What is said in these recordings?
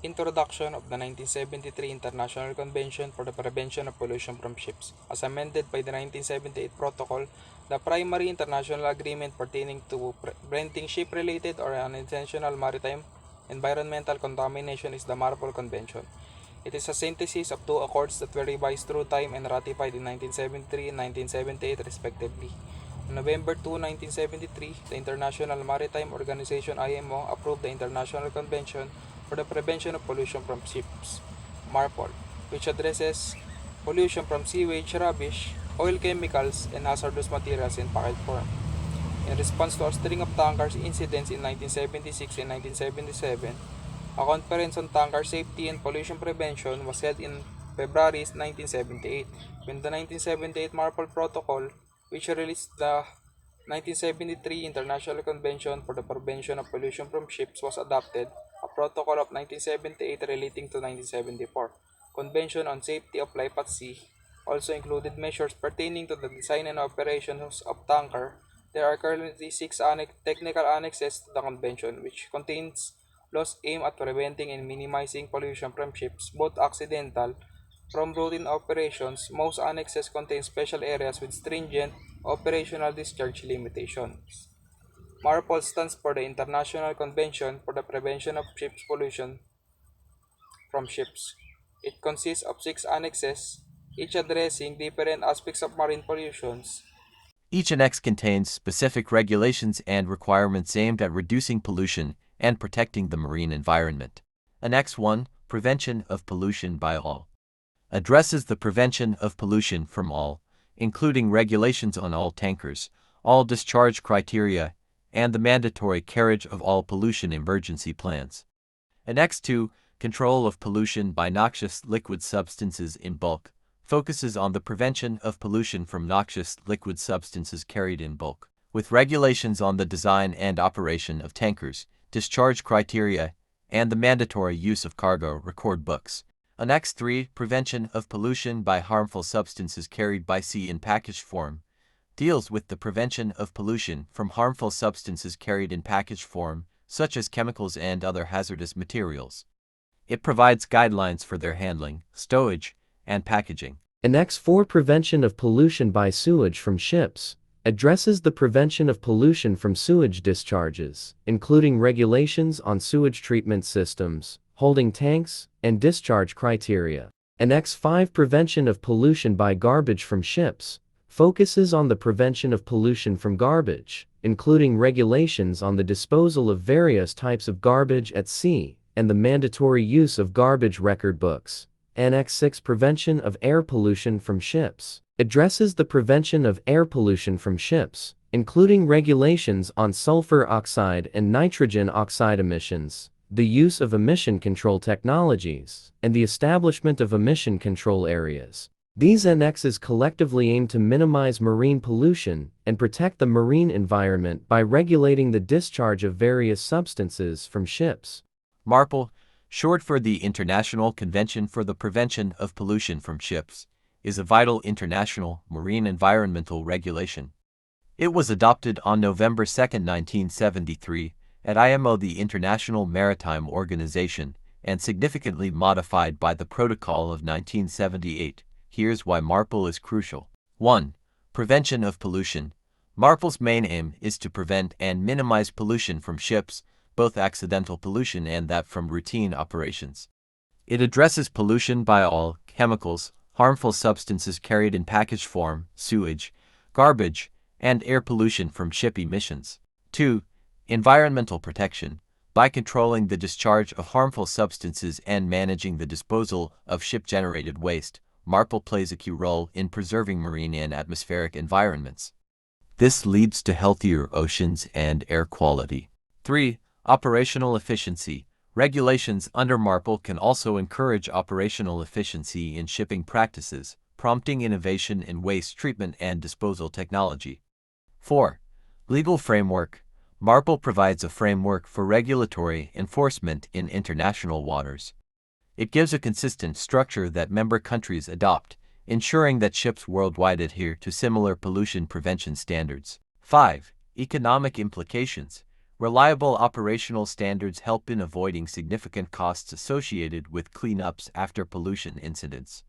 Introduction of the 1973 International Convention for the Prevention of Pollution from Ships. As amended by the 1978 Protocol, the primary international agreement pertaining to preventing ship-related or unintentional maritime environmental contamination is the Marpol Convention. It is a synthesis of two accords that were revised through time and ratified in 1973 and 1978 respectively. On November 2, 1973, the International Maritime Organization IMO approved the International Convention for the Prevention of Pollution from Ships, Marpol, which addresses pollution from sewage, rubbish, oil chemicals, and hazardous materials in packaged form. In response to a string of tankers incidents in 1976 and 1977, a conference on tanker safety and pollution prevention was held in February 1978, when the 1978 Marpol Protocol, which released the 1973 International Convention for the Prevention of Pollution from Ships, was adopted, a protocol of 1978 relating to 1974 Convention on Safety of Life at Sea also included measures pertaining to the design and operations of tanker. There are currently 6 technical annexes to the convention, which contains laws aimed at preventing and minimizing pollution from ships, both accidental from routine operations. Most annexes contain special areas with stringent operational discharge limitations. MARPOL stands for the International Convention for the Prevention of Ships Pollution from Ships. It consists of 6 annexes, each addressing different aspects of marine pollutions. Each annex contains specific regulations and requirements aimed at reducing pollution and protecting the marine environment. Annex 1, Prevention of Pollution by All, addresses the prevention of pollution from all, including regulations on all tankers, all discharge criteria, and the mandatory carriage of all pollution emergency plans. Annex 2, Control of Pollution by Noxious Liquid Substances in Bulk, focuses on the prevention of pollution from noxious liquid substances carried in bulk, with regulations on the design and operation of tankers, discharge criteria, and the mandatory use of cargo record books. Annex 3, Prevention of Pollution by Harmful Substances Carried by Sea in Packaged Form, deals with the prevention of pollution from harmful substances carried in packaged form, such as chemicals and other hazardous materials. It provides guidelines for their handling, stowage, and packaging. Annex 4, Prevention of Pollution by Sewage from Ships, addresses the prevention of pollution from sewage discharges, including regulations on sewage treatment systems, holding tanks, and discharge criteria. Annex 5, Prevention of Pollution by Garbage from Ships, focuses on the prevention of pollution from garbage, including regulations on the disposal of various types of garbage at sea, and the mandatory use of garbage record books. Annex 6, Prevention of Air Pollution from Ships, addresses the prevention of air pollution from ships, including regulations on sulfur oxide and nitrogen oxide emissions, the use of emission control technologies, and the establishment of emission control areas. These annexes collectively aim to minimize marine pollution and protect the marine environment by regulating the discharge of various substances from ships. MARPOL, short for the International Convention for the Prevention of Pollution from Ships, is a vital international marine environmental regulation. It was adopted on November 2, 1973, at IMO, the International Maritime Organization, and significantly modified by the Protocol of 1978. Here's why MARPOL is crucial. 1. Prevention of pollution. MARPOL's main aim is to prevent and minimize pollution from ships, both accidental pollution and that from routine operations. It addresses pollution by all chemicals, harmful substances carried in packaged form, sewage, garbage, and air pollution from ship emissions. 2. Environmental protection. By controlling the discharge of harmful substances and managing the disposal of ship-generated waste, MARPOL plays a key role in preserving marine and atmospheric environments. This leads to healthier oceans and air quality. 3. Operational efficiency. Regulations under MARPOL can also encourage operational efficiency in shipping practices, prompting innovation in waste treatment and disposal technology. 4. Legal framework. MARPOL provides a framework for regulatory enforcement in international waters. It gives a consistent structure that member countries adopt, ensuring that ships worldwide adhere to similar pollution prevention standards. 5. Economic implications. Reliable operational standards help in avoiding significant costs associated with cleanups after pollution incidents.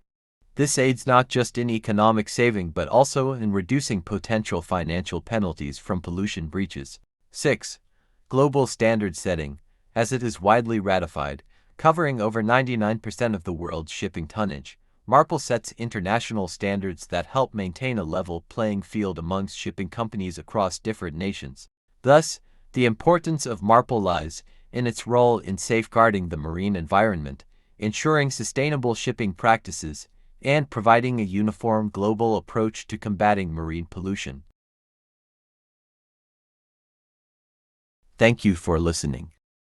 This aids not just in economic saving but also in reducing potential financial penalties from pollution breaches. 6. Global standard setting, as it is widely ratified, covering over 99% of the world's shipping tonnage. Marpol sets international standards that help maintain a level playing field amongst shipping companies across different nations. Thus, the importance of Marpol lies in its role in safeguarding the marine environment, ensuring sustainable shipping practices, and providing a uniform global approach to combating marine pollution. Thank you for listening.